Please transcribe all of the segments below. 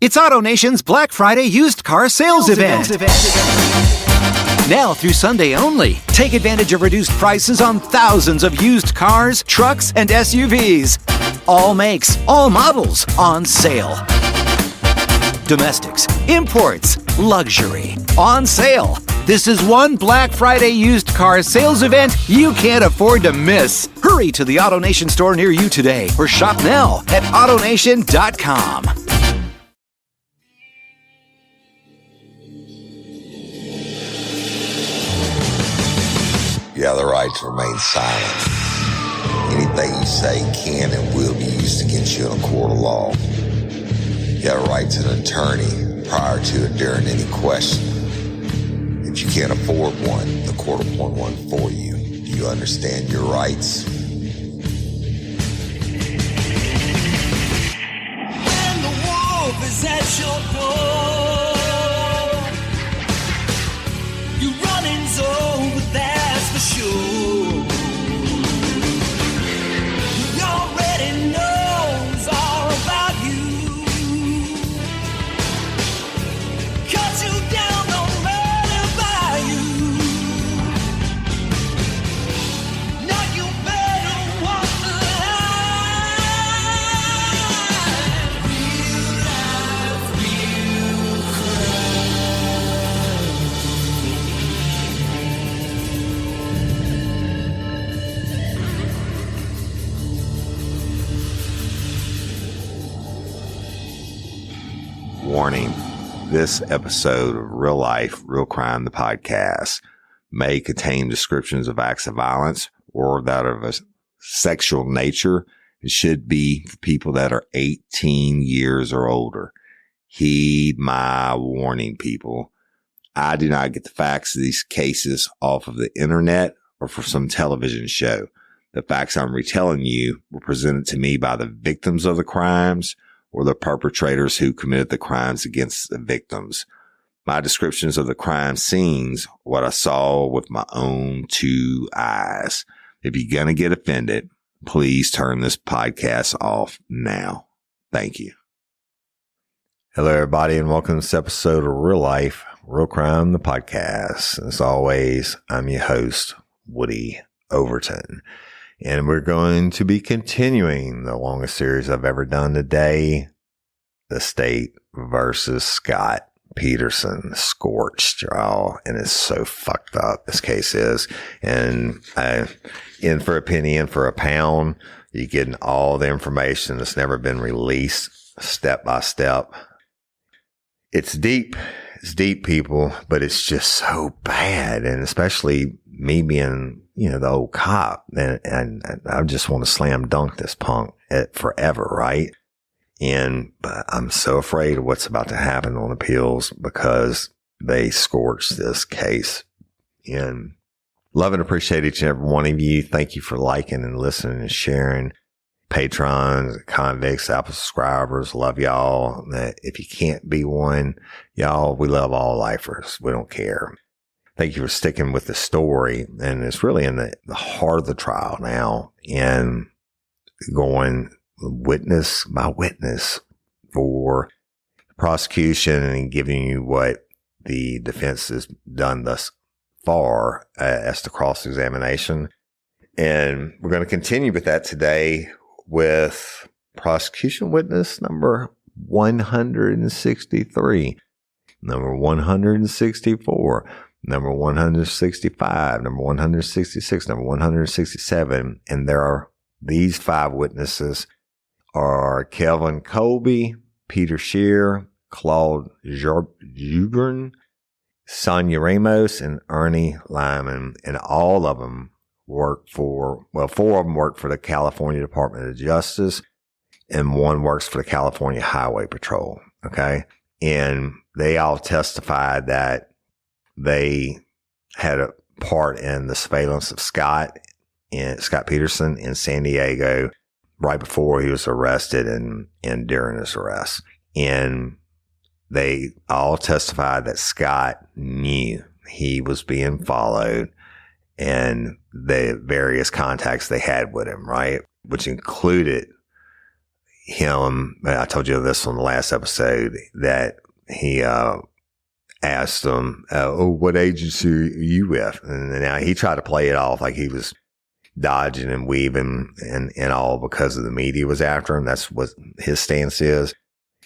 It's AutoNation's Black Friday used car sales event. Now through Sunday only. Take advantage of reduced prices on thousands of used cars, trucks, and SUVs. All makes, all models on sale. Domestics, imports, luxury, on sale. This is one Black Friday used car sales event you can't afford to miss. Hurry to the AutoNation store near you today or shop now at AutoNation.com. You have the right to remain silent. Anything you say can and will be used against you in a court of law. You have a right to an attorney prior to and during any question. If you can't afford one, the court will appoint one for you. Do you understand your rights? When the wolf is at your door, you running's over, that's for sure. He already knows all about you. Cut you down, no matter by you. Now you better walk the line. Real life, real Warning, this episode of Real Life, Real Crime, the podcast, may contain descriptions of acts of violence or that of a sexual nature. It should be for people that are 18 years or older. Heed my warning, people. I do not get the facts of these cases off of the internet or from some television show. The facts I'm retelling you were presented to me by the victims of the crimes or the perpetrators who committed the crimes against the victims. My descriptions of the crime scenes, what I saw with my own two eyes. If you're going to get offended, please turn this podcast off now. Thank you. Hello, everybody, and welcome to this episode of Real Life, Real Crime, the podcast. As always, I'm your host, Woody Overton. And we're going to be continuing the longest series I've ever done today, The State versus Scott Peterson, Scorched trial. And it's so fucked up, this case is. And in for a penny, in for a pound, you're getting all the information that's never been released, step by step. It's deep, people, but it's just so bad. And especially me being, the old cop, and I just want to slam dunk this punk forever, right? But I'm so afraid of what's about to happen on appeals because they scorched this case. And love and appreciate each and every one of you. Thank you for liking and listening and sharing. Patrons, convicts, Apple subscribers, love y'all. If you can't be one, y'all, we love all lifers. We don't care. Thank you for sticking with the story. And it's really in the heart of the trial now and going witness by witness for the prosecution and giving you what the defense has done thus far as to cross-examination. And we're going to continue with that today with prosecution witness number 163, number 164, number 165, number 166, number 167. And these five witnesses are Kelvin Colby, Peter Shear, Claude Jubern, Sonia Ramos, and Ernie Lyman. And all of them four of them work for the California Department of Justice, and one works for the California Highway Patrol. Okay. And they all testified that they had a part in the surveillance of Scott Peterson in San Diego right before he was arrested and during his arrest. And they all testified that Scott knew he was being followed and the various contacts they had with him, right? Which included I told you this on the last episode, that he asked him, what agency are you with? And now he tried to play it off like he was dodging and weaving and all because of the media was after him. That's what his stance is.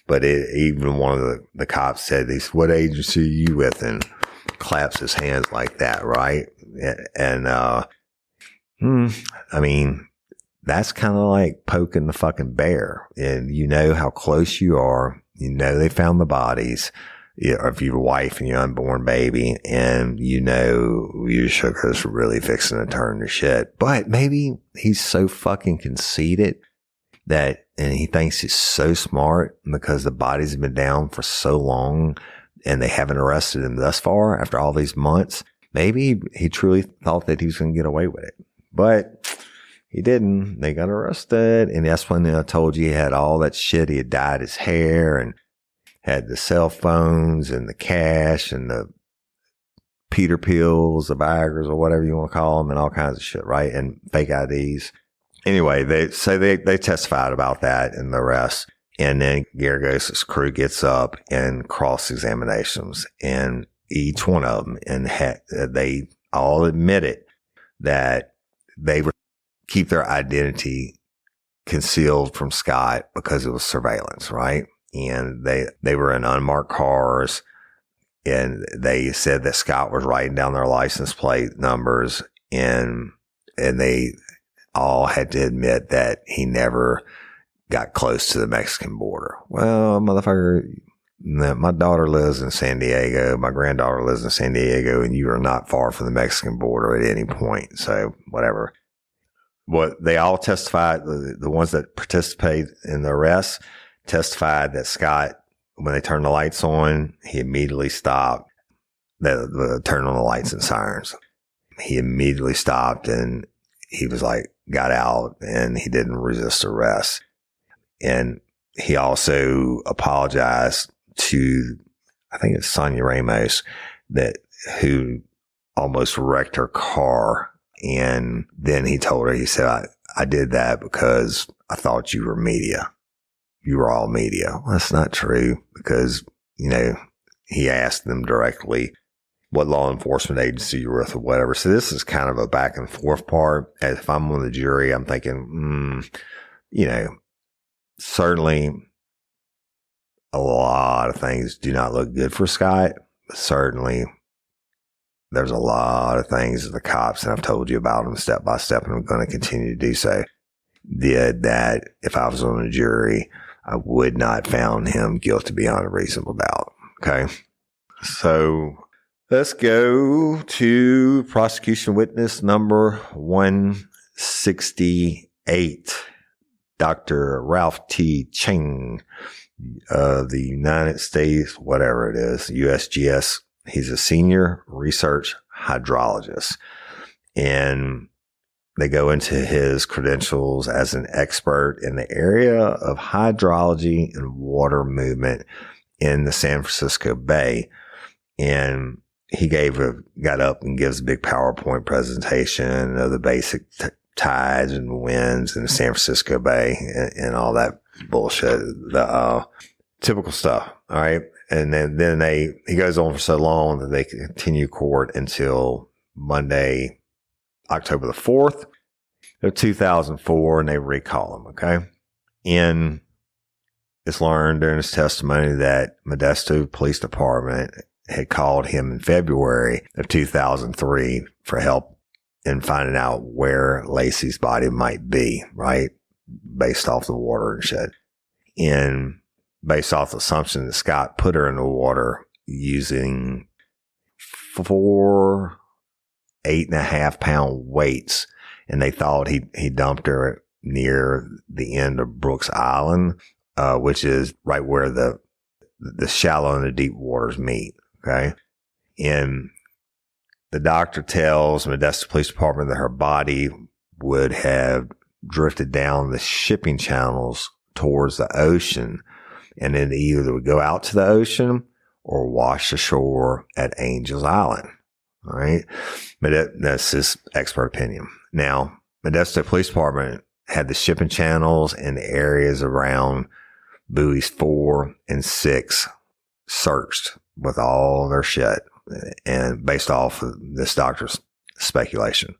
But even one of the cops said, what agency are you with? And claps his hands like that, right? And I mean, that's kind of like poking the fucking bear. And you know how close you are. You know they found the bodies of your wife and your unborn baby, and you know your sugar's really fixing to turn to shit. But maybe he's so fucking conceited and he thinks he's so smart because the bodies have been down for so long and they haven't arrested him thus far after all these months. Maybe he truly thought that he was going to get away with it, but he didn't. They got arrested. And that's when I told you he had all that shit. He had dyed his hair and had the cell phones and the cash and the Peter pills, the Viagras or whatever you want to call them, and all kinds of shit, right? And fake IDs. Anyway, they testified about that and the arrest. And then Garagos' crew gets up and cross-examinations, and each one of them, and they all admitted that they would keep their identity concealed from Scott because it was surveillance, right? And they were in unmarked cars, and they said that Scott was writing down their license plate numbers, and they all had to admit that he never got close to the Mexican border. Well, motherfucker, my daughter lives in San Diego. My granddaughter lives in San Diego, and you are not far from the Mexican border at any point. So whatever. What they all testified, the ones that participated in the arrest testified that Scott, when they turned the lights on, he immediately stopped. Turned on the lights and sirens. He immediately stopped, and he was like, got out, and he didn't resist arrest. And he also apologized to, I think it's Sonia Ramos, who almost wrecked her car. And then he told her, he said, I did that because I thought you were media. You were all media. Well, that's not true, because, he asked them directly what law enforcement agency you're with or whatever. So this is kind of a back and forth part. As if I'm on the jury, I'm thinking, certainly a lot of things do not look good for Scott. But certainly there's a lot of things that the cops, and I've told you about them step by step, and I'm going to continue to do so, did that if I was on a jury, I would not found him guilty beyond a reasonable doubt. Okay. So let's go to prosecution witness number 168, Dr. Ralph T. Cheng of the United States, whatever it is, USGS. He's a senior research hydrologist, and they go into his credentials as an expert in the area of hydrology and water movement in the San Francisco Bay. And he got up and gives a big PowerPoint presentation of the basic tides and winds in the San Francisco Bay and all that bullshit, the typical stuff. All right. And then he goes on for so long that they continue court until Monday, October the 4th of 2004, and they recall him. Okay. And it's learned during his testimony that Modesto Police Department had called him in February of 2003 for help in finding out where Laci's body might be, right? Based off the water and shit. And based off the assumption that Scott put her in the water using 4 8.5-pound weights. And they thought he dumped her near the end of Brooks Island, which is right where the shallow and the deep waters meet. Okay. And the doctor tells Modesto Police Department that her body would have drifted down the shipping channels towards the ocean, and then either would go out to the ocean or wash ashore at Angels Island. All right. But that's his expert opinion. Now, Modesto Police Department had the shipping channels and the areas around buoys 4 and 6 searched with all their shit, and based off of this doctor's speculation.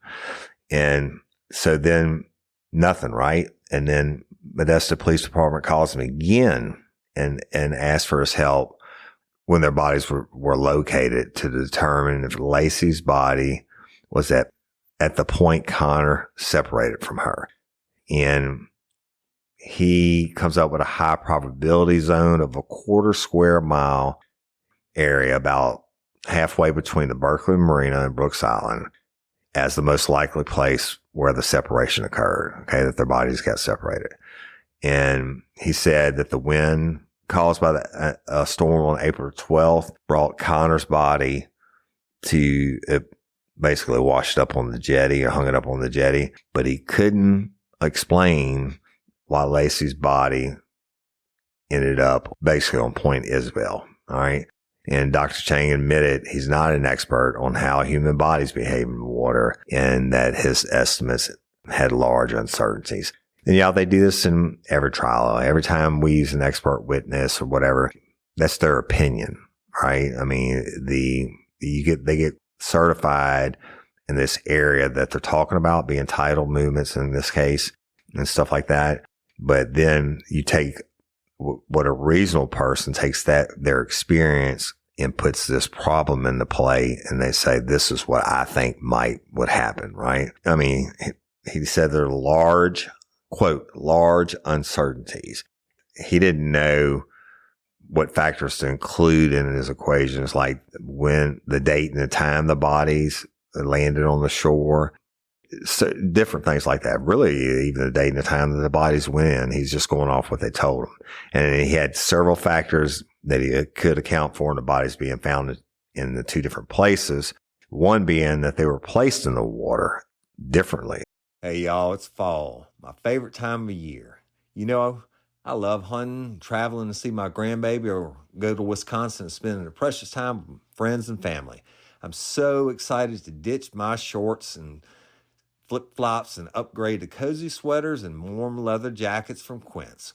And so then nothing, right? And then Modesto Police Department calls him again and asks for his help when their bodies were located to determine if Laci's body was at the point Connor separated from her. And he comes up with a high probability zone of a 1/4 square mile area about halfway between the Berkeley Marina and Brooks Island as the most likely place where the separation occurred, okay, that their bodies got separated. And he said that the wind caused by a storm on April 12th brought Connor's body to basically washed up on the jetty or hung it up on the jetty, but he couldn't explain why Laci's body ended up basically on Point Isabel. All right. And Dr. Chang admitted he's not an expert on how human bodies behave in water and that his estimates had large uncertainties. And they do this in every trial. Every time we use an expert witness or whatever, that's their opinion, right? I mean, they get certified in this area that they're talking about, being tidal movements in this case and stuff like that. But then you take what a reasonable person takes their experience and puts this problem into play, and they say, this is what I think would happen, right? I mean, he said there are large, quote, large uncertainties. He didn't know what factors to include in his equations, like when the date and the time the bodies landed on the shore. So different things like that. Really, even the date and the time that the bodies went in, he's just going off what they told him. And he had several factors that he could account for in the bodies being found in the 2 different places. One being that they were placed in the water differently. Hey, y'all, it's fall, my favorite time of year. I love hunting, traveling to see my grandbaby, or go to Wisconsin and spending a precious time with friends and family. I'm so excited to ditch my shorts and flip-flops and upgrade to cozy sweaters and warm leather jackets from Quince.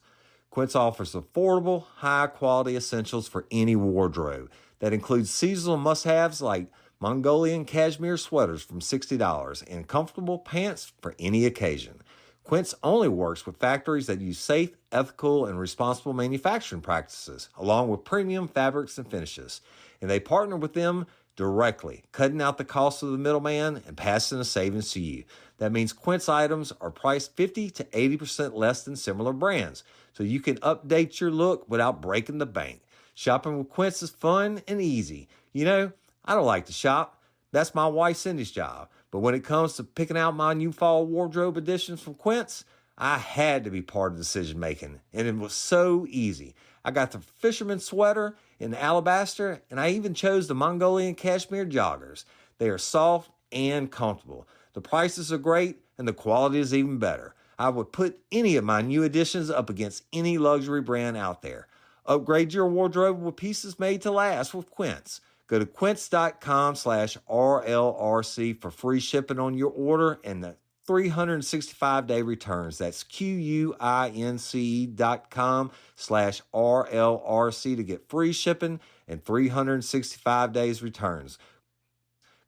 Quince offers affordable, high-quality essentials for any wardrobe. That includes seasonal must-haves like Mongolian cashmere sweaters from $60 and comfortable pants for any occasion. Quince only works with factories that use safe, ethical, and responsible manufacturing practices, along with premium fabrics and finishes. And they partner with them directly, cutting out the cost of the middleman and passing the savings to you. That means Quince items are priced 50 to 80% less than similar brands, so you can update your look without breaking the bank. Shopping with Quince is fun and easy. I don't like to shop. That's my wife Cindy's job. But when it comes to picking out my new fall wardrobe additions from Quince, I had to be part of the decision making, and it was so easy. I got the fisherman sweater in the alabaster, and I even chose the Mongolian cashmere joggers. They are soft and comfortable. The prices are great, and the quality is even better. I would put any of my new additions up against any luxury brand out there. Upgrade your wardrobe with pieces made to last with Quince. Go to quince.com/RLRC for free shipping on your order and the 365-day returns. That's QUINCE.com/RLRC to get free shipping and 365 days returns.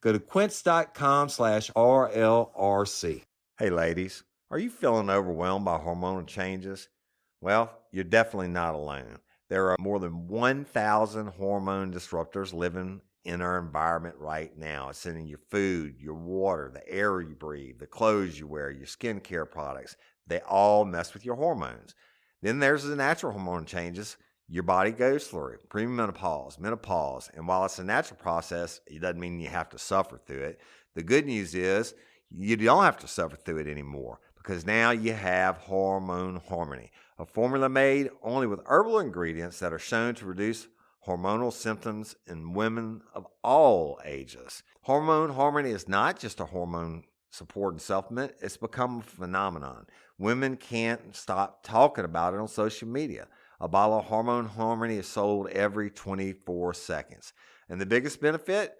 Go to quince.com/RLRC. Hey, ladies, are you feeling overwhelmed by hormonal changes? Well, you're definitely not alone. There are more than 1,000 hormone disruptors living in our environment right now. It's in your food, your water, the air you breathe, the clothes you wear, your skincare products. They all mess with your hormones. Then there's the natural hormone changes your body goes through, premenopause, menopause. And while it's a natural process, it doesn't mean you have to suffer through it. The good news is you don't have to suffer through it anymore, because now you have Hormone Harmony, a formula made only with herbal ingredients that are shown to reduce hormonal symptoms in women of all ages. Hormone Harmony is not just a hormone support and supplement. It's become a phenomenon. Women can't stop talking about it on social media. A bottle of Hormone Harmony is sold every 24 seconds. And the biggest benefit?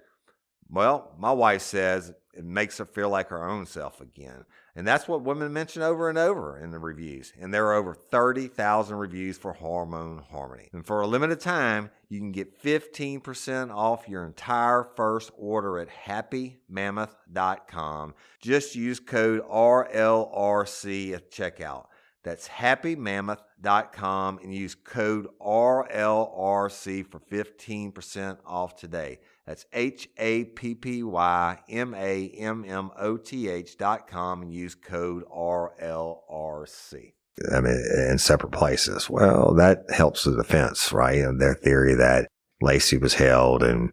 Well, my wife says it makes her feel like her own self again. And that's what women mention over and over in the reviews. And there are over 30,000 reviews for Hormone Harmony. And for a limited time, you can get 15% off your entire first order at happymammoth.com. Just use code RLRC at checkout. That's happymammoth.com and use code RLRC for 15% off today. That's happymammoth.com and use code RLRC. I mean, in separate places. Well, that helps the defense, right? And their theory that Laci was held and,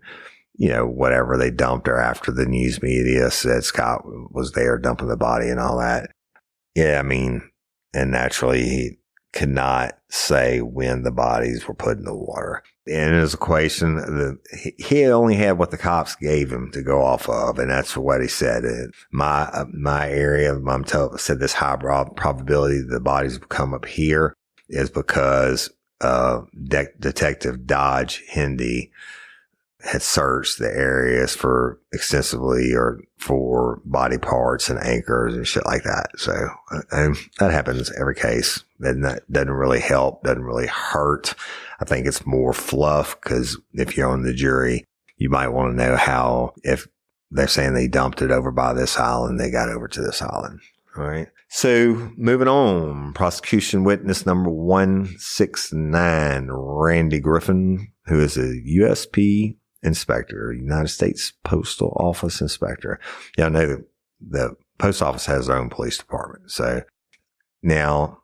whatever, they dumped her after the news media said Scott was there dumping the body and all that. Yeah, I mean, and naturally he could not say when the bodies were put in the water. In his equation, he only had what the cops gave him to go off of, and that's what he said. My area, said this high probability the bodies will come up here is because Detective Dodge Hindy had searched the areas for extensively or for body parts and anchors and shit like that. So and that happens every case. And that doesn't really help, doesn't really hurt. I think it's more fluff because if you're on the jury, you might want to know how, if they're saying they dumped it over by this island, they got over to this island. All right. So moving on, prosecution witness number 169, Randy Griffin, who is a USP inspector, United States Postal Office inspector. Yeah, I know that the post office has their own police department. So now,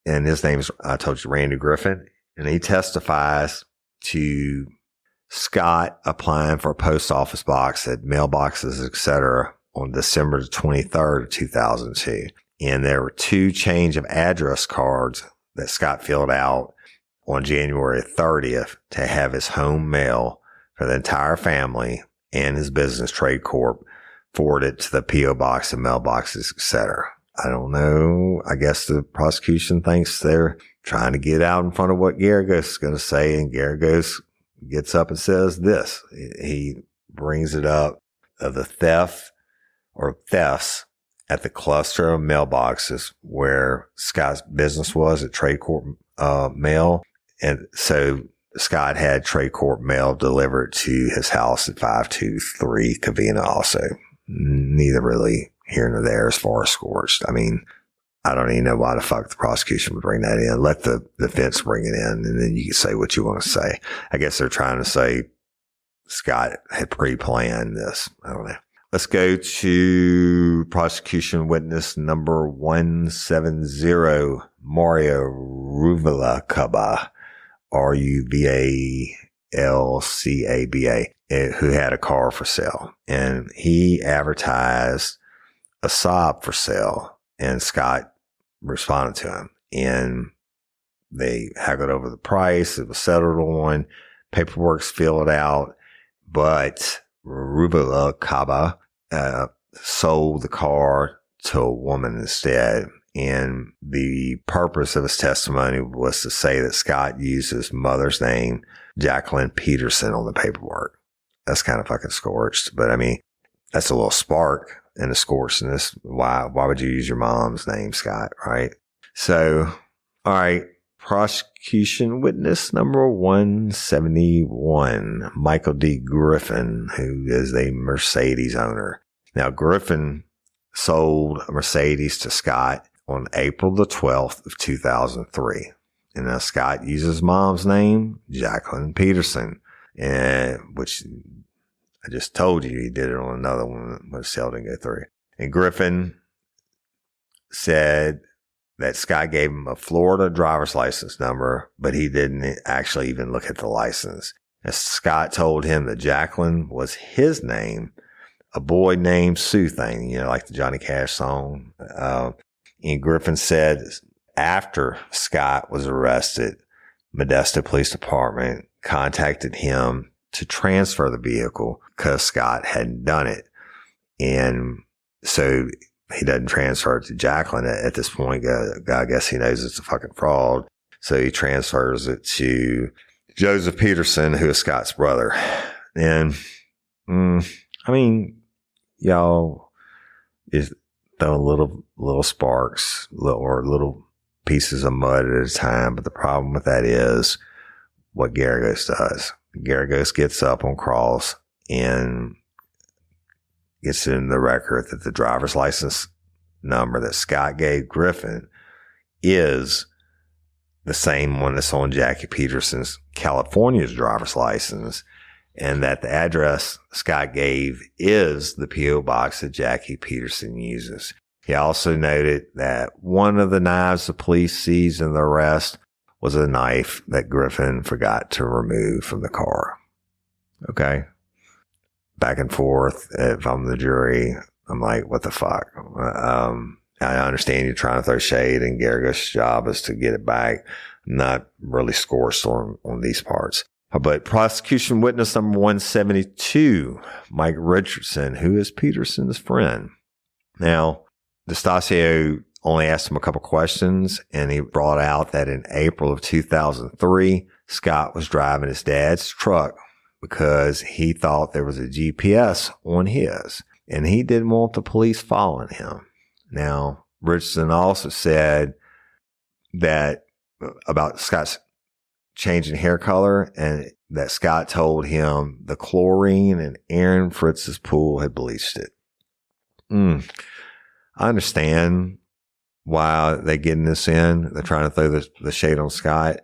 and his name is, I told you, Randy Griffin, and he testifies to Scott applying for a post office box at mailboxes, etc., on December 23rd of 2002. And there were 2 change of address cards that Scott filled out on January 30th to have his home mail for the entire family and his business, Trade Corp, forwarded to the P.O. box and mailboxes, etc. I don't know. I guess the prosecution thinks they're trying to get out in front of what Garagos is going to say, and Garagos gets up and says this. He brings it up of the thefts at the cluster of mailboxes where Scott's business was at Trade Corp Mail. And so Scott had Trade Corp Mail delivered to his house at 523 Covina also. Neither really here nor there as far as Scorched. I mean, I don't even know why the fuck the prosecution would bring that in. Let the defense bring it in, and then you can say what you want to say. I guess they're trying to say Scott had pre-planned this. I don't know. Let's go to prosecution witness number 170, Mario Ruvalcaba, Ruvalcaba, who had a car for sale. And he advertised a Saab for sale, and Scott responded to him. And they haggled over the price. It was settled on. Paperwork's filled out. But Ruvalcaba sold the car to a woman instead. And the purpose of his testimony was to say that Scott used his mother's name, Jacqueline Peterson, on the paperwork. That's kind of fucking scorched. But I mean, that's a little spark in the scorchedness. Why would you use your mom's name, Scott? Right? So, all right. Prosecution witness number 171, Michael D. Griffin, who is a Mercedes owner. Now, Griffin sold a Mercedes to Scott on April the 12th of 2003. And now Scott uses mom's name, Jacqueline Peterson, which I just told you he did it on another one, but sale didn't go through. And Griffin said that Scott gave him a Florida driver's license number, but he didn't actually even look at the license. And Scott told him that Jacqueline was his name, a boy named Sue thing, like the Johnny Cash song. And Griffin said after Scott was arrested, Modesto Police Department contacted him to transfer the vehicle because Scott hadn't done it. And so he doesn't transfer it to Jacqueline at this point. I guess he knows it's a fucking fraud. So he transfers it to Joseph Peterson, who is Scott's brother. And I I mean, y'all is throwing little sparks or little pieces of mud at a time. But the problem with that is what Garagos does. Garagos gets up on cross and gets in the record that the driver's license number that Scott gave Griffin is the same one that's on Jackie Peterson's California's driver's license, and that the address Scott gave is the P.O. box that Jackie Peterson uses. He also noted that one of the knives the police seized in the arrest was a knife that Griffin forgot to remove from the car. Okay. Back and forth. If I'm the jury, I'm like, what the fuck? I understand you're trying to throw shade, and Garagos' job is to get it back. I'm not really scorched on these parts. But prosecution witness number 172, Mike Richardson, who is Peterson's friend. Now, DeStasio only asked him a couple questions, and he brought out that in April of 2003, Scott was driving his dad's truck because he thought there was a GPS on his, and he didn't want the police following him. Now, Richardson also said that about Scott's changing hair color, and that Scott told him the chlorine in Aaron Fritz's pool had bleached it. I understand why they're getting this in. They're trying to throw the shade on Scott.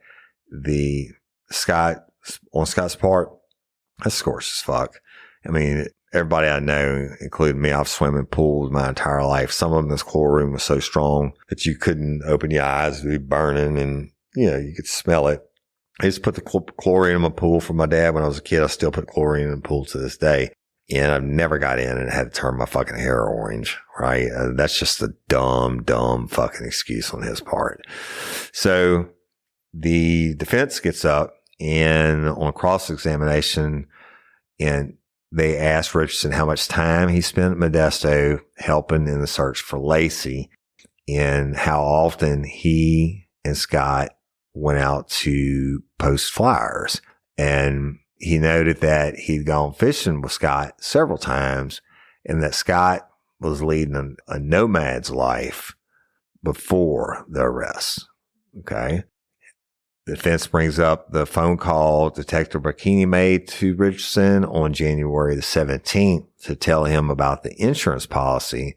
On Scott's part, that's scorched as fuck. I mean, everybody I know, including me, I've swum in pools my entire life. Some of them, this chlorine was so strong that you couldn't open your eyes. It would be burning, and, you could smell it. I used to put the chlorine in my pool for my dad when I was a kid. I still put chlorine in the pool to this day. And I've never got in and had to turn my fucking hair orange, right? That's just a dumb fucking excuse on his part. So the defense gets up and on cross-examination, and they asked Richardson how much time he spent at Modesto helping in the search for Laci, and how often he and Scott went out to post flyers. And he noted that he'd gone fishing with Scott several times, and that Scott was leading a nomad's life before the arrest. Okay. The defense brings up the phone call Detective Burkini made to Richardson on January the 17th to tell him about the insurance policy,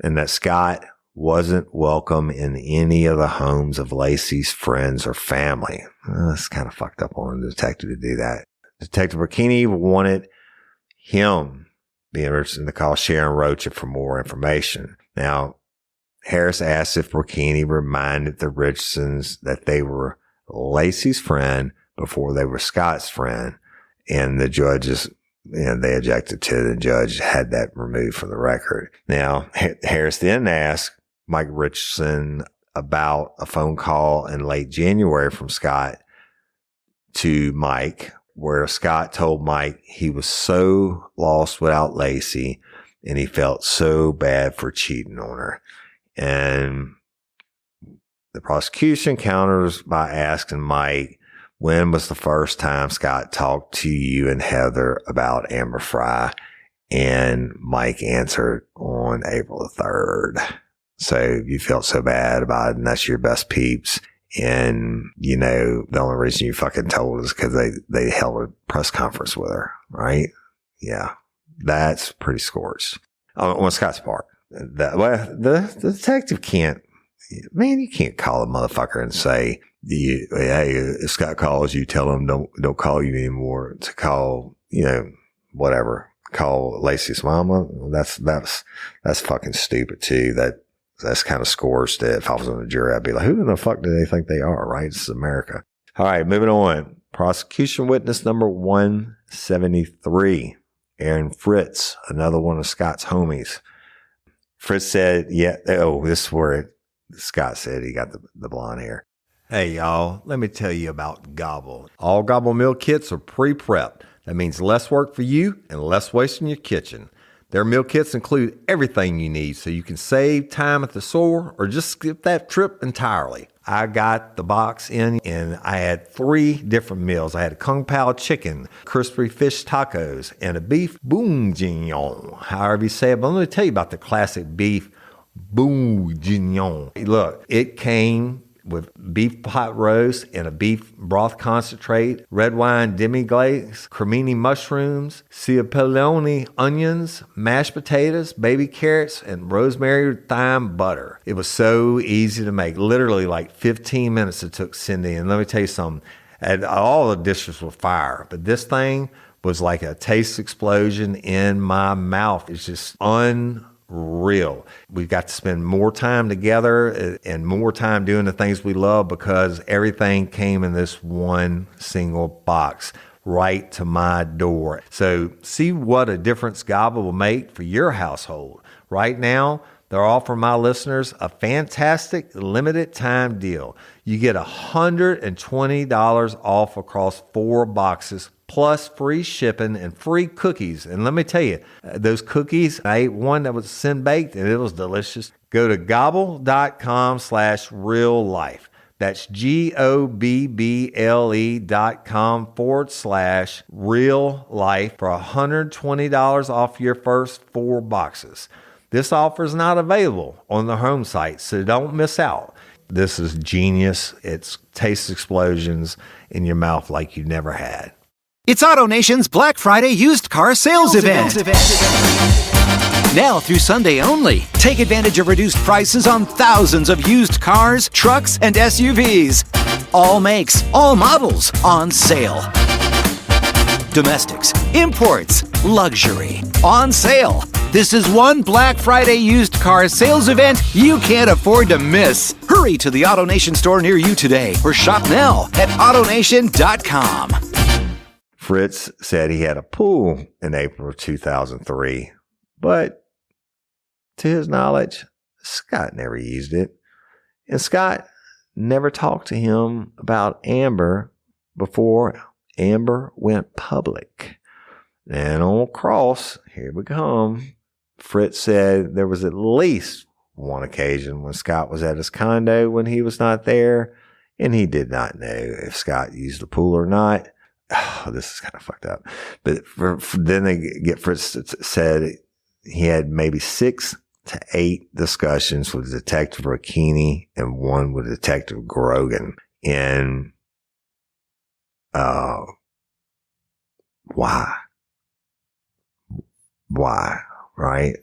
and that Scott wasn't welcome in any of the homes of Laci's friends or family. That's kind of fucked up on the detective to do that. Detective Burkini wanted him, being Richardson, to call Sharon Rocha for more information. Now, Harris asked if Burkini reminded the Richardsons that they were Laci's friend before they were Scott's friend, and the judges, they objected to it. The judge had that removed from the record. Now, Harris then asked Mike Richardson about a phone call in late January from Scott to Mike, where Scott told Mike he was so lost without Laci and he felt so bad for cheating on her. And the prosecution counters by asking Mike, when was the first time Scott talked to you and Heather about Amber Fry? And Mike answered on April the 3rd. So you felt so bad about it, and that's your best peeps. And, the only reason you fucking told is because they held a press conference with her, right? Yeah. That's pretty scorched. On Scott's part. The detective can't, you can't call a motherfucker and say, hey, if Scott calls you, tell him don't call you anymore. To call, whatever, call Laci's mama. That's fucking stupid too. That's kind of scorched. If I was on the jury, I'd be like, who in the fuck do they think they are, right? This is America. All right, moving on. Prosecution witness number 173, Aaron Fritz, another one of Scott's homies. Fritz said, this is where Scott said he got the blonde hair. Hey, y'all, let me tell you about Gobble. All Gobble meal kits are pre-prepped. That means less work for you and less waste in your kitchen. Their meal kits include everything you need so you can save time at the store or just skip that trip entirely. I got the box in and I had 3 different meals. I had a Kung Pao chicken, crispy fish tacos, and a beef bourguignon, however you say it. But let me tell you about the classic beef bourguignon. Look, it came with beef pot roast and a beef broth concentrate, red wine demi-glace, cremini mushrooms, cipollone onions, mashed potatoes, baby carrots, and rosemary thyme butter. It was so easy to make. Literally like 15 minutes it took Cindy. And let me tell you something, and all the dishes were fire, but this thing was like a taste explosion in my mouth. It's just unreal. We got to spend more time together and more time doing the things we love because everything came in this one single box right to my door. So see what a difference God will make for your household. Right now, they're offering my listeners a fantastic limited time deal. You get $120 off across 4 boxes plus free shipping and free cookies. And let me tell you, those cookies, I ate one that was sin baked and it was delicious. Go to gobble.com/real life. That's GOBBLE.com/real life for $120 off your first 4 boxes. This offer is not available on the home site, so don't miss out. This is genius. It's taste explosions in your mouth like you never had. It's AutoNation's Black Friday used car sales event. Now through Sunday only. Take advantage of reduced prices on thousands of used cars, trucks, and SUVs. All makes, all models on sale. Domestics, imports, luxury, on sale. This is one Black Friday used car sales event you can't afford to miss. Hurry to the AutoNation store near you today or shop now at AutoNation.com. Fritz said he had a pool in April of 2003, but to his knowledge, Scott never used it. And Scott never talked to him about Amber before Amber went public. And on Cross, here we come, Fritz said there was at least one occasion when Scott was at his condo when he was not there, and he did not know if Scott used the pool or not. Oh, this is kind of fucked up. But then they get Fritz said he had maybe 6 to 8 discussions with Detective Rakini and one with Detective Grogan. And why? Right?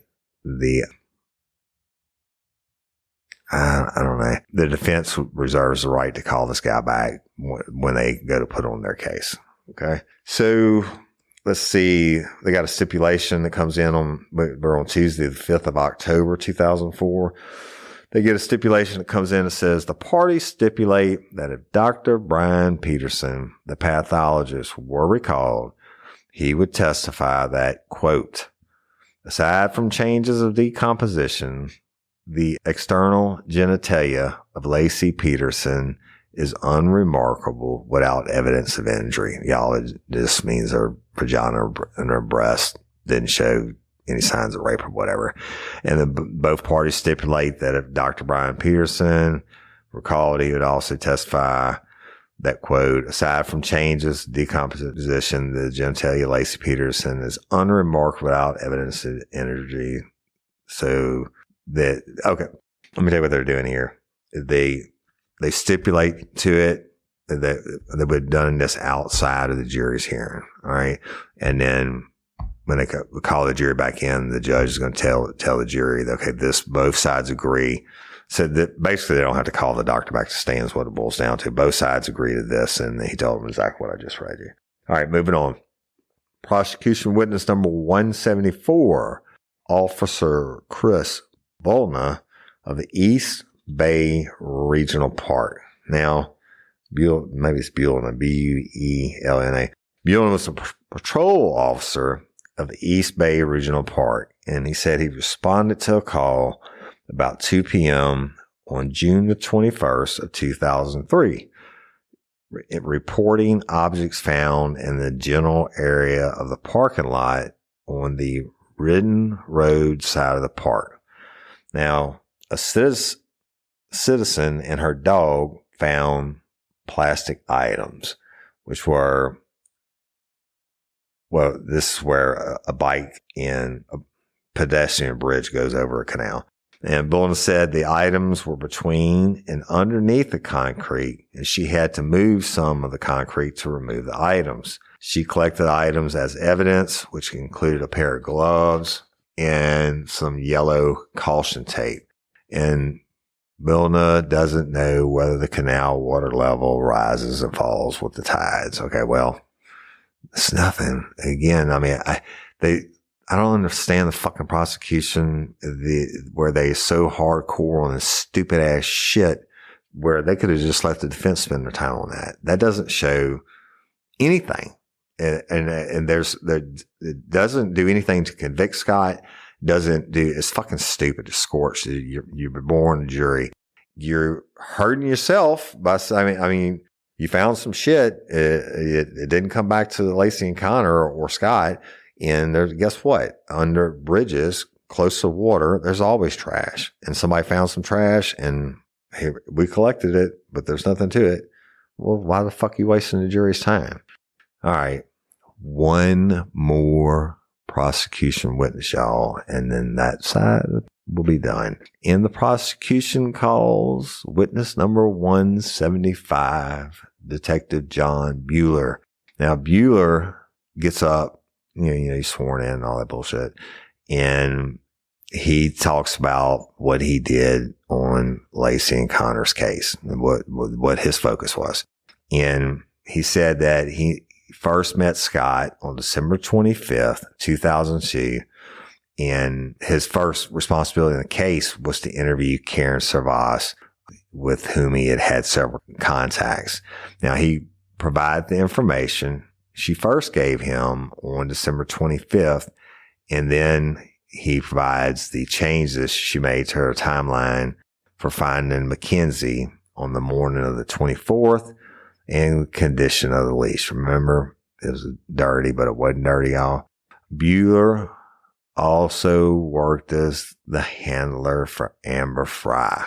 I don't know. The defense reserves the right to call this guy back when they go to put on their case. Okay. So let's see. They got a stipulation that comes in on Tuesday, the 5th of October, 2004. They get a stipulation that comes in that says the parties stipulate that if Dr. Brian Peterson, the pathologist, were recalled, he would testify that, quote, aside from changes of decomposition, the external genitalia of Laci Peterson is unremarkable without evidence of injury. Y'all, this means her vagina and her breast didn't show any signs of rape or whatever. And both parties stipulate that if Dr. Brian Peterson recalled, he would also testify that, quote, aside from changes, decomposition, the genitalia of Laci Peterson is unremarkable without evidence of injury. So that, okay, let me tell you what they're doing here. They stipulate to it that they would have done this outside of the jury's hearing. All right. And then when they call the jury back in, the judge is going to tell the jury that, okay, both sides agree. So that basically they don't have to call the doctor back to stand is what it boils down to. Both sides agree to this. And he told them exactly what I just read you. All right. Moving on. Prosecution witness number 174, Officer Chris Volna of the East Bay Regional Park. Now, maybe it's Buellna, Buelna. Buellna was a patrol officer of the East Bay Regional Park, and he said he responded to a call about 2 p.m. on June the 21st of 2003, reporting objects found in the general area of the parking lot on the Ridden Road side of the park. Now, a citizen and her dog found plastic items, which were, well, this is where a bike and a pedestrian bridge goes over a canal. And Bullen said the items were between and underneath the concrete, and she had to move some of the concrete to remove the items. She collected items as evidence, which included a pair of gloves and some yellow caution tape. And Milna doesn't know whether the canal water level rises and falls with the tides. Okay, well, it's nothing. Again, I mean, I don't understand the fucking prosecution, where they so hardcore on this stupid ass shit, where they could have just let the defense spend their time on that. That doesn't show anything. And it doesn't do anything to convict Scott. It's fucking stupid. It's Scorched. You've been born a jury. You're hurting yourself by, I mean, you found some shit. It didn't come back to Laci and Connor or Scott. And guess what? Under bridges, close to water, there's always trash. And somebody found some trash and hey, we collected it, but there's nothing to it. Well, why the fuck are you wasting the jury's time? All right. One more prosecution witness, y'all, and then that side will be done. And the prosecution calls witness number 175, Detective John Bueller. Now, Bueller gets up, he's sworn in and all that bullshit, and he talks about what he did on Laci and Connor's case and what his focus was. And he said that he first met Scott on December 25th, 2002. And his first responsibility in the case was to interview Karen Servas, with whom he had several contacts. Now, he provided the information she first gave him on December 25th, and then he provides the changes she made to her timeline for finding Mackenzie on the morning of the 24th and the condition of the leash. Remember, it was dirty, but it wasn't dirty, y'all. Bueller also worked as the handler for Amber Fry.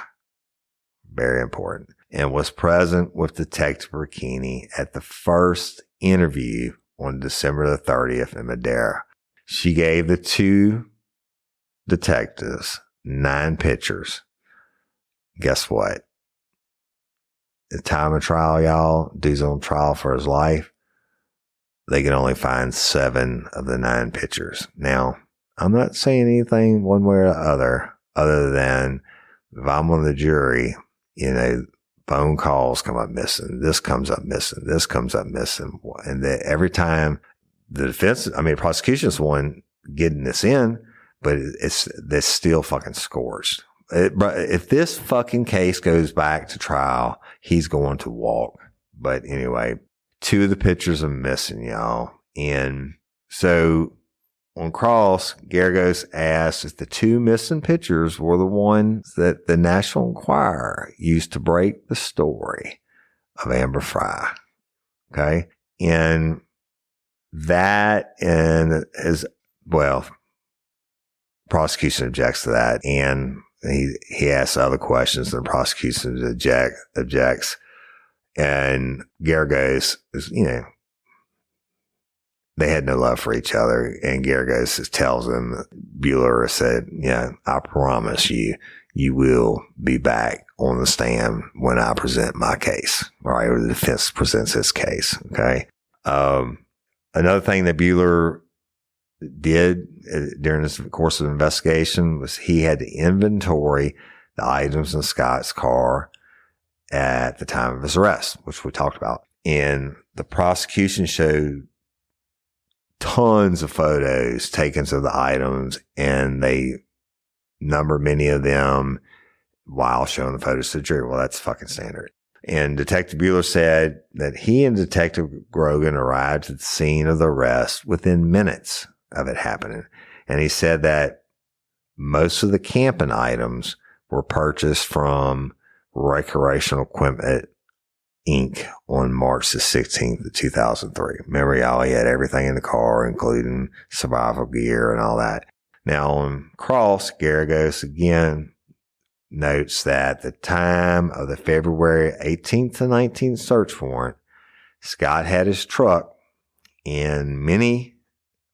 Very important. And was present with Detective Burkini at the first interview on December the 30th in Madeira. She gave the two detectives 9 pictures. Guess what? The time of trial, y'all, dude's on trial for his life. They can only find 7 of the 9 pictures. Now, I'm not saying anything one way or the other than if I'm on the jury, phone calls come up missing. This comes up missing. This comes up missing. And every time the prosecution's the one getting this in, but that's still fucking Scorched. If this fucking case goes back to trial, he's going to walk. But anyway, 2 of the pictures are missing, y'all. And so on cross, Geragos asked if the 2 missing pictures were the ones that the National Enquirer used to break the story of Amber Fry. Okay. And that, and prosecution objects to that. And he asks other questions and the prosecution objects. And Geragos is, they had no love for each other. And Geragos tells him, Bueller said, I promise you will be back on the stand when I present my case, right? Or the defense presents his case. Okay. Another thing that Bueller did during this course of investigation was he had to inventory the items in Scott's car at the time of his arrest, which we talked about. And the prosecution showed tons of photos taken of the items, and they number many of them while showing the photos to the jury. Well, that's fucking standard. And Detective Bueller said that he and Detective Grogan arrived at the scene of the arrest within minutes of it happening. And he said that most of the camping items were purchased from Recreational Equipment Inc. on March the 16th of 2003. Remember, y'all, he had everything in the car, including survival gear and all that. Now, on cross, Geragos again notes that the time of the February 18th to 19th search warrant, Scott had his truck and many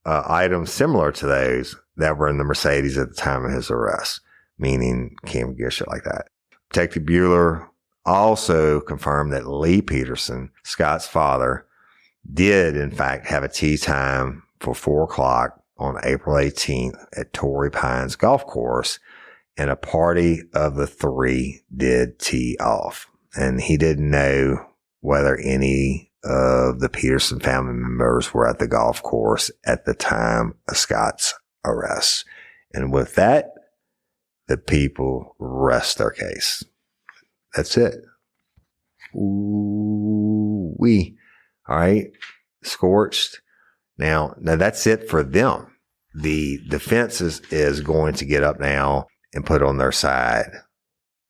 items similar to those that were in the Mercedes at the time of his arrest, meaning camera gear, shit like that. Detective Bueller also confirmed that Laci Peterson, Scott's father, did in fact have a tee time for 4:00 on April 18th at Torrey Pines Golf Course, and a party of the three did tee off. And he didn't know whether any of the Peterson family members were at the golf course at the time of Scott's arrest. And with that, the people rest their case. That's it. Ooh-wee. All right. Scorched. Now that's it for them. The defense is going to get up now and put on their side,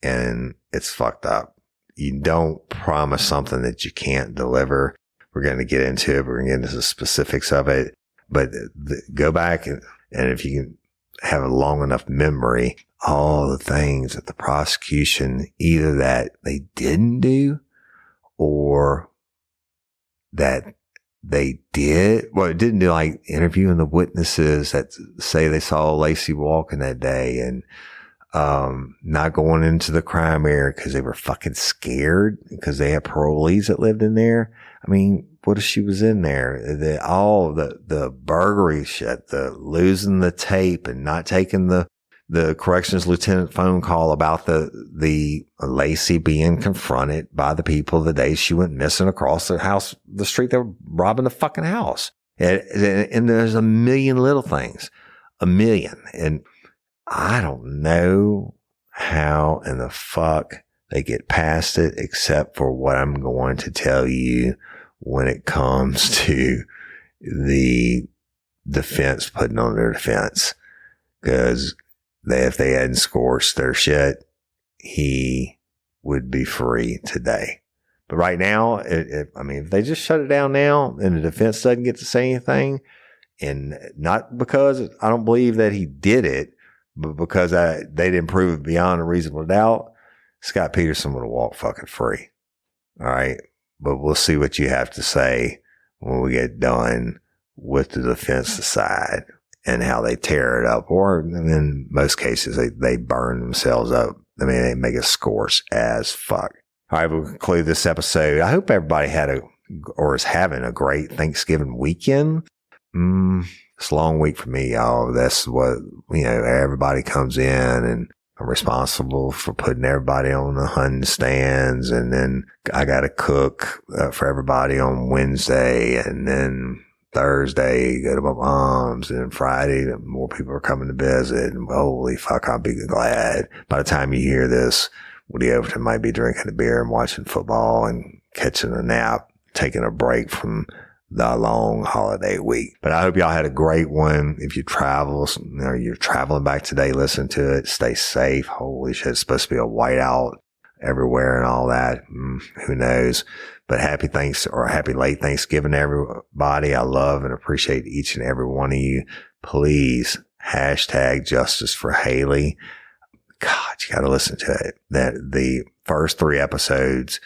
and it's fucked up. You don't promise something that you can't deliver. We're going to get into it. We're going to get into the specifics of it, but go back and if you can have a long enough memory, all the things that the prosecution, either that they didn't do or that they did. Well, it didn't do, like interviewing the witnesses that say they saw Laci walking that day, and not going into the crime area because they were fucking scared because they had parolees that lived in there. I mean, what if she was in there? All the burglary shit, the losing the tape and not taking the corrections lieutenant phone call about the Laci being confronted by the people the day she went missing across the street. They were robbing the fucking house. And there's a million little things, a million. And I don't know how in the fuck they get past it, except for what I'm going to tell you when it comes to the defense putting on their defense. Because if they hadn't scorched their shit, he would be free today. But right now, if they just shut it down now and the defense doesn't get to say anything, and not because I don't believe that he did it, but because they didn't prove it beyond a reasonable doubt, Scott Peterson would have walked fucking free. All right. But we'll see what you have to say when we get done with the defense side and how they tear it up. Or in most cases, they burn themselves up. I mean, they make it scorched as fuck. All right. We'll conclude this episode. I hope everybody is having a great Thanksgiving weekend. It's a long week for me, y'all. That's what, everybody comes in, and I'm responsible for putting everybody on the hunting stands. And then I got to cook for everybody on Wednesday. And then Thursday, go to my mom's. And then Friday, more people are coming to visit. And holy fuck, I'll be glad. By the time you hear this, Woody Overton might be drinking a beer and watching football and catching a nap, taking a break from the long holiday week. But I hope y'all had a great one. If you travel or you're traveling back today, listen to it. Stay safe. Holy shit, it's supposed to be a whiteout everywhere and all that. Who knows? But happy late Thanksgiving to everybody. I love and appreciate each and every one of you. Please hashtag justice for Haley. God, you got to listen to it. That the first 3 episodes,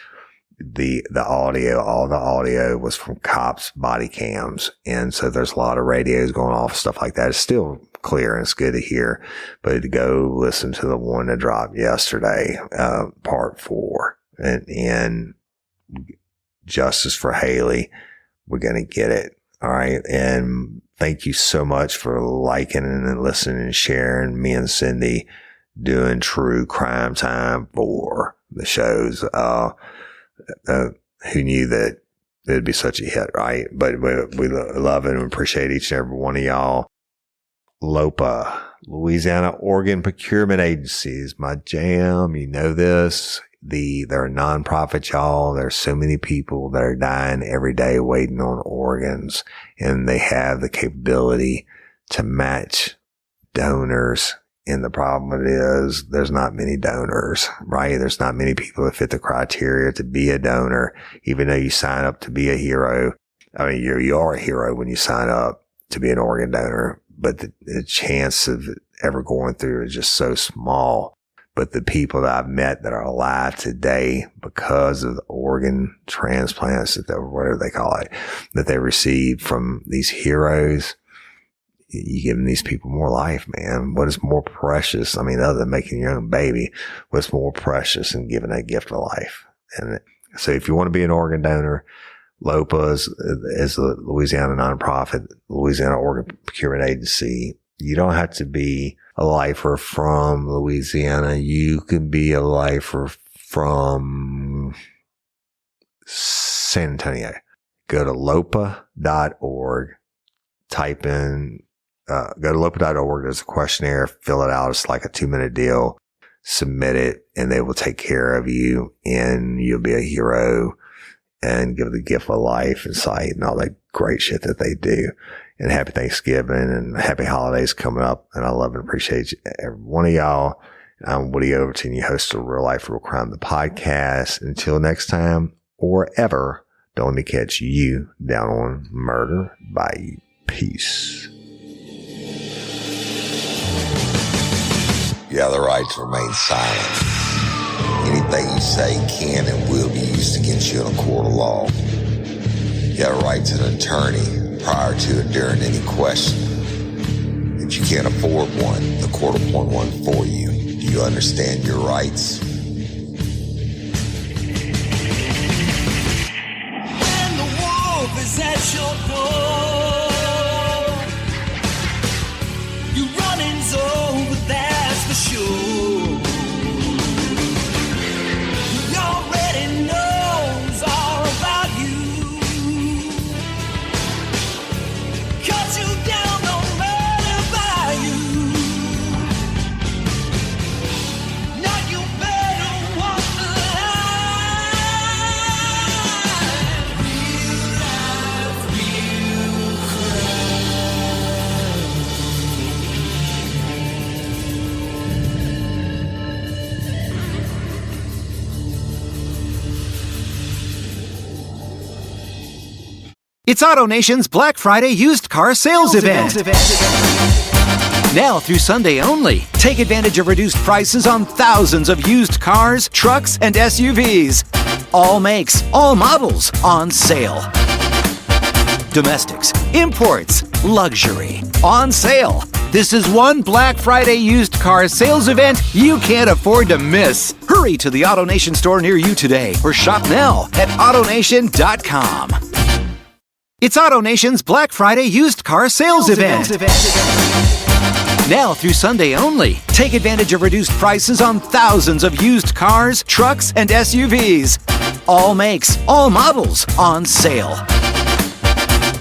all the audio was from cops' body cams. And so there's a lot of radios going off, stuff like that. It's still clear and it's good to hear, but to go listen to the one that dropped yesterday, part 4 and justice for Haley. We're going to get it. All right. And thank you so much for liking and listening and sharing me and Cindy doing true crime time for the shows. Who knew that it'd be such a hit, right? But we love it and appreciate each and every one of y'all. LOPA, Louisiana Organ Procurement Agency, is my jam. You know this. They're a nonprofit, y'all. There's so many people that are dying every day waiting on organs, and they have the capability to match donors. And the problem is there's not many donors, right? There's not many people that fit the criteria to be a donor, even though you sign up to be a hero. I mean, you are a hero when you sign up to be an organ donor, but the chance of it ever going through is just so small But the people that I've met that are alive today because of the organ transplants, whatever they call it, that they received from these heroes, you giving these people more life, man. What is more precious? I mean, other than making your own baby, what's more precious than giving a gift of life? And so if you want to be an organ donor, LOPA is a Louisiana nonprofit, Louisiana Organ Procurement Agency. You don't have to be a lifer from Louisiana. You can be a lifer from San Antonio. Go to lopa.org, type in, go to lopa.org. There's a questionnaire, fill it out. It's like a 2-minute deal. Submit it and they will take care of you and you'll be a hero and give the gift of life and sight and all that great shit that they do. And happy Thanksgiving and happy holidays coming up. And I love and appreciate every one of y'all. I'm Woody Overton, your host of Real Life, Real Crime, the podcast. Until next time or ever, don't let me catch you down on Murder by Peace. You have the right to remain silent. Anything you say can and will be used against you in a court of law. You have a right to an attorney prior to or during any question. If you can't afford one, the court will appoint one for you. Do you understand your rights? When the wolf is at your door, you running's over, that's for sure. He already knows all about you. Cut you down, no matter by you. Now you better walk the line. Real life, real crime. It's AutoNation's Black Friday used car sales event. Now through Sunday only, take advantage of reduced prices on thousands of used cars, trucks, and SUVs. All makes, all models on sale. Domestics, imports, luxury, on sale. This is one Black Friday used car sales event you can't afford to miss. Hurry to the AutoNation store near you today or shop now at AutoNation.com. It's AutoNation's Black Friday used car sales event. Now through Sunday only, take advantage of reduced prices on thousands of used cars, trucks, and SUVs. All makes, all models on sale.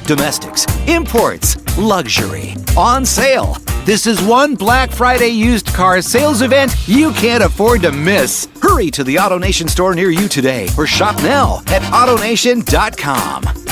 Domestics, imports, luxury, on sale. This is one Black Friday used car sales event you can't afford to miss. Hurry to the AutoNation store near you today or shop now at AutoNation.com.